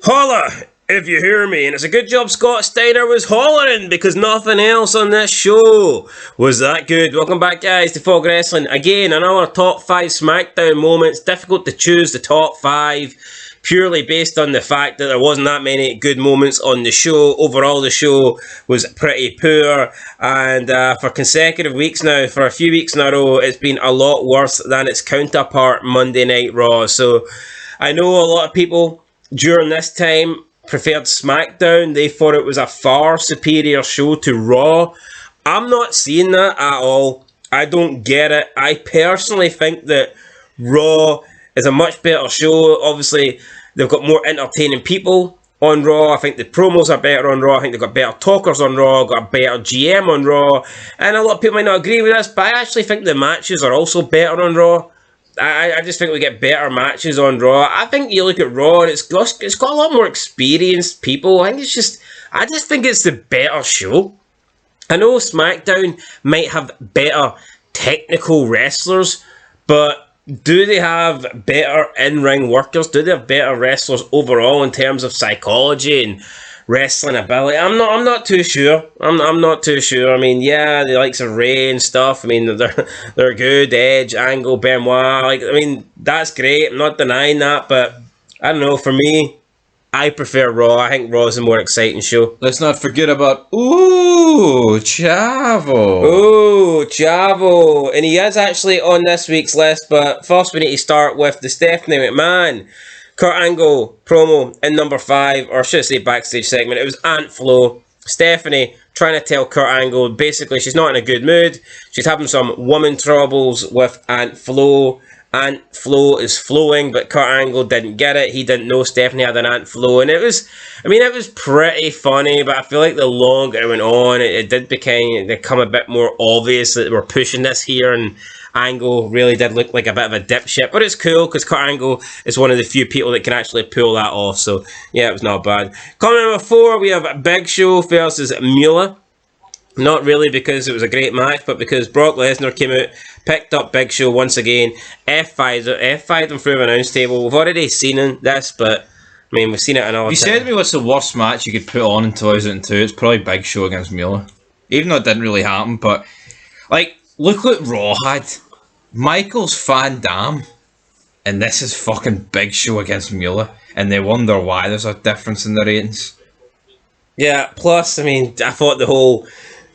Holla, if you hear me, and it's a good job Scott Steiner was hollering because nothing else on this show was that good. Welcome back, guys, to Fog Wrestling. Again, another top 5 SmackDown moments. Difficult to choose the top 5 purely based on the fact that there wasn't that many good moments on the show. Overall, the show was pretty poor, and for consecutive weeks now, for a few weeks in a row, it's been a lot worse than its counterpart Monday Night Raw. So I know a lot of people during this time preferred SmackDown. They thought it was a far superior show to Raw. I'm not seeing that at all. I don't get it. I personally think that Raw is a much better show. Obviously, they've got more entertaining people on Raw. I think the promos are better on Raw. I think they've got better talkers on Raw, got a better GM on Raw. And a lot of people might not agree with this, but I actually think the matches are also better on Raw. I just think we get better matches on Raw. I think you look at Raw and it's got a lot more experienced people. I just think it's the better show. I know SmackDown might have better technical wrestlers, but do they have better in-ring workers? Do they have better wrestlers overall in terms of psychology and wrestling ability? I'm not too sure. I'm not too sure. I mean, yeah, the likes of Ray and stuff. I mean, they're good. Edge, Angle, Benoit. That's great. I'm not denying that, but I don't know. For me, I prefer Raw. I think Raw is a more exciting show. Let's not forget about Chavo. Ooh, Chavo. And he is actually on this week's list, but first we need to start with the Stephanie McMahon Kurt Angle promo in number 5, or should I say backstage segment. It was Aunt Flo, Stephanie, trying to tell Kurt Angle, basically she's not in a good mood. She's having some woman troubles with Aunt Flo. Aunt Flo is flowing, but Kurt Angle didn't get it. He didn't know Stephanie had an Aunt Flo, and it was pretty funny, but I feel like the longer it went on, it did become a bit more obvious that we're pushing this here, and Angle really did look like a bit of a dipshit, but it's cool because Kurt Angle is one of the few people that can actually pull that off, so yeah, it was not bad. Comment number 4, we have Big Show versus Mueller. Not really because it was a great match, but because Brock Lesnar came out, picked up Big Show once again, F5'd him through an announce table. We've already seen this, but I mean, we've seen it another time. You said to me what's the worst match you could put on in 2002, it's probably Big Show against Mueller. Even though it didn't really happen, but like, look what Raw had. Michaels Van Damme, and this is fucking Big Show against Mueller, and they wonder why there's a difference in the ratings. Yeah, plus, I mean, I thought the whole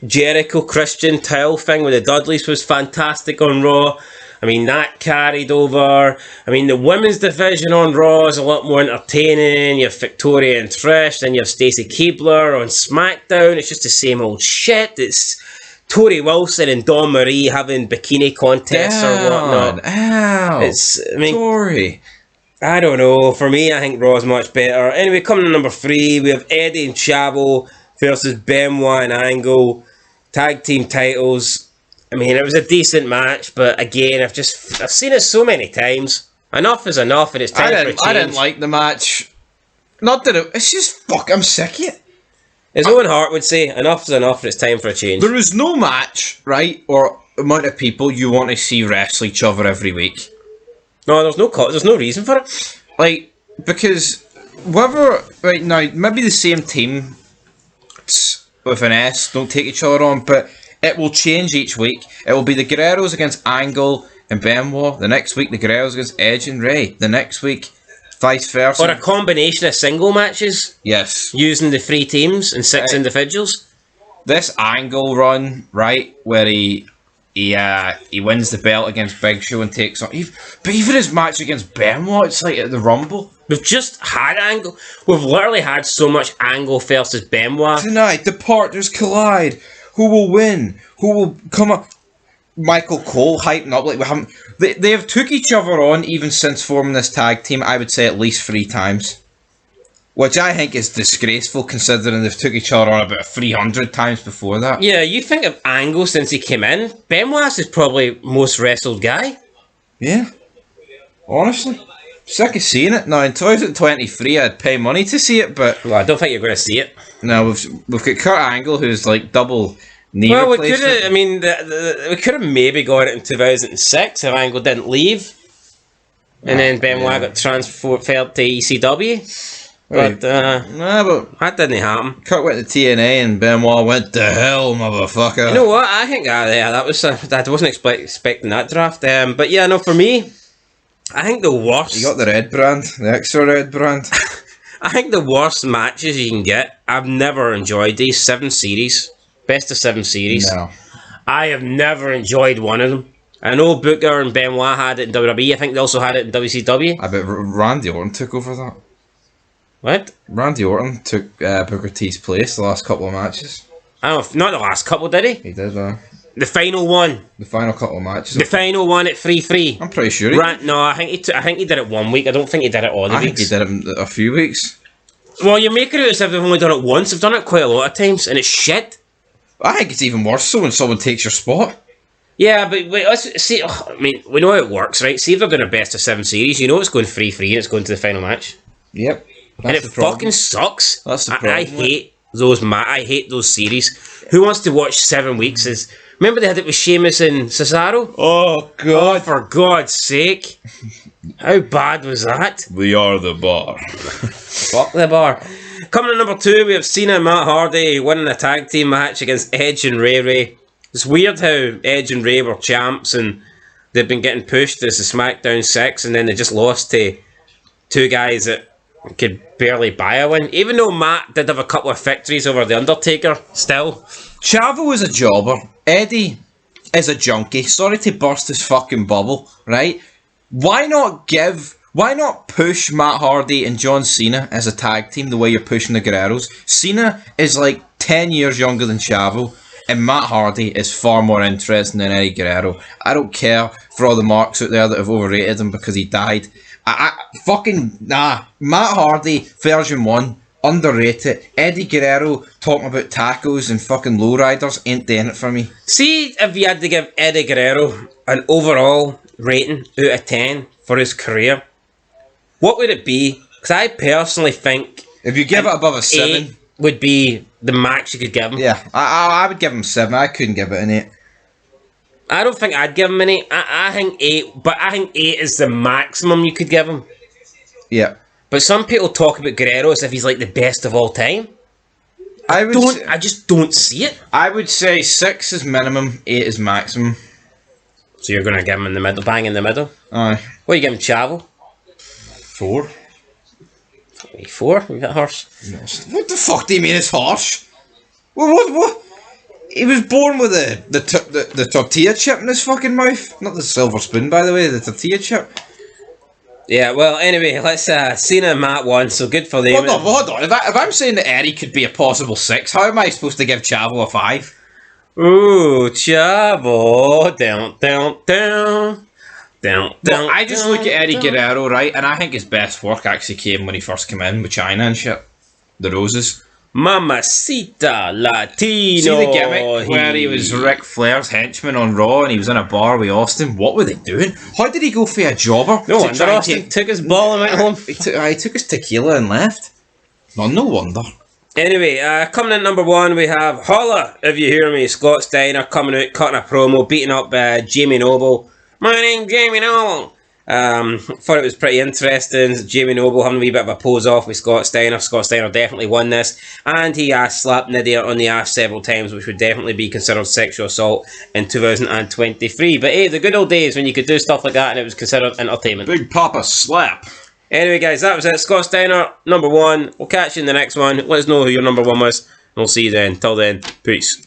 Jericho Christian towel thing with the Dudleys was fantastic on Raw. I mean, that carried over. I mean, the women's division on Raw is a lot more entertaining. You have Victoria and Trish, then you have Stacy Keibler on SmackDown. It's just the same old shit. It's Tori Wilson and Dawn Marie having bikini contests or whatnot. Tori. I don't know. For me, I think Raw is much better. Anyway, coming to number 3, we have Eddie and Chavo versus Benoit and Angle. Tag team titles. I mean, it was a decent match, but again, I've seen it so many times. Enough is enough, and it's time for a change. I didn't like the match. Not that it's just I'm sick of it. As Owen Hart would say, enough is enough, and it's time for a change. There is no match, right, or amount of people you want to see wrestle each other every week. No, there's no reason for it. Like, because whether right now maybe the same team with an S don't take each other on, but it will change each week. It will be the Guerreros against Angle and Benoit. The next week, the Guerreros against Edge and Ray. The next week, vice versa. Or a combination of single matches. Yes. Using the 3 teams and 6 individuals. This Angle run, right, where he wins the belt against Big Show and takes on. But even his match against Benoit, it's like at the Rumble. We've just had Angle. We've literally had so much Angle versus Benoit. Tonight, the partners collide. Who will win? Who will come up? Michael Cole hyping up like we haven't. They have took each other on even since forming this tag team. I would say at least 3 times, which I think is disgraceful considering they've took each other on about 300 times before that. Yeah, you think of Angle since he came in. Benoit is probably most wrestled guy. Yeah, honestly. Sick of seeing it now. In 2023, I'd pay money to see it, but well, I don't think you're going to see it. No, we've got Kurt Angle, who's like double knee replacement. We could have. I mean, we could have maybe got it in 2006 if Angle didn't leave, and then Benoit got transferred to ECW. But but that didn't happen. Kurt went to TNA and Benoit went to hell, motherfucker. You know what? I think that was I wasn't expecting that draft. But yeah, no, for me, I think the worst. You got the red brand, the extra red brand. I think the worst matches you can get. I've never enjoyed these 7 series, best of 7 series. No. I have never enjoyed one of them. I know Booker and Benoit had it in WWE. I think they also had it in WCW. I bet Randy Orton took over that. What? Randy Orton took Booker T's place the last couple of matches. I don't know, not the last couple, did he? He did, The final one. the final couple of matches. The final one at 3-3. I'm pretty sure he did. No, I think he did it 1 week. I don't think he did it all the I think weeks. he did it a few weeks. Well, you make it out as if they've only done it once. They've done it quite a lot of times, and it's shit. I think it's even worse so when someone takes your spot. Yeah, but wait, let's see. I mean, we know how it works, right? See if they're doing a best of 7 series, you know it's going 3-3 and it's going to the final match. Yep. And it fucking sucks. That's the I problem. hate those I hate those series. Who wants to watch 7 weeks? Remember they had it with Sheamus and Cesaro? Oh, Oh, for God's sake. How bad was that? We are the bar. Fuck the bar. Coming to number 2, we have Cena and Matt Hardy winning a tag team match against Edge and Ray. It's weird how Edge and Ray were champs and they've been getting pushed as the SmackDown 6 and then they just lost to 2 guys that could barely buy a win. Even though Matt did have a couple of victories over The Undertaker, still. Chavo is a jobber. Eddie is a junkie. Sorry to burst his fucking bubble, right? Why not push Matt Hardy and John Cena as a tag team the way you're pushing the Guerreros? Cena is like 10 years younger than Chavo, and Matt Hardy is far more interesting than Eddie Guerrero. I don't care for all the marks out there that have overrated him because he died. Matt Hardy, version 1, underrated. Eddie Guerrero talking about tacos and fucking lowriders ain't doing it for me. See if you had to give Eddie Guerrero an overall rating out of 10 for his career, what would it be? Because I personally think If you give it above a 7, 8 would be the max you could give him. yeah, I would give him 7. I couldn't give it an 8. I don't think I'd give him an 8. I think 8, but I think 8 is the maximum you could give him. Yeah. But some people talk about Guerrero as if he's like the best of all time. I just don't see it. I would say 6 is minimum, 8 is maximum. So you're going to give him in the middle, bang in the middle? Aye. What, you give him Chavo? 4. 4? You got harsh? What the fuck do you mean it's harsh? What? He was born with the tortilla chip in his fucking mouth. Not the silver spoon, by the way, the tortilla chip. Yeah, well, anyway, let's Cena and Matt won, so good for them. Hold on. If I'm saying that Eddie could be a possible 6, how am I supposed to give Chavo a 5? Ooh, Chavo, down. Well, I just look at Eddie Guerrero, right, and I think his best work actually came when he first came in with China and shit. The Roses. Mamacita Latino. See the gimmick where he was Ric Flair's henchman on Raw and he was in a bar with Austin? What were they doing? How did he go for a jobber? No wonder Austin took his ball and went home. He took his tequila and left. No wonder. Anyway, coming in number 1, we have Holla, if you hear me, Scott Steiner coming out, cutting a promo, beating up Jamie Noble. My name's Jamie Noble. Thought it was pretty interesting. Jamie Noble having a wee bit of a pose off with Scott Steiner. Scott Steiner definitely won this, and he slapped Nidia on the ass several times, which would definitely be considered sexual assault in 2023. But hey, the good old days when you could do stuff like that and it was considered entertainment. Big Papa slap. Anyway, guys, that was it. Scott Steiner, number 1. We'll catch you in the next one. Let us know who your number 1 was, and we'll see you then. Till then, peace.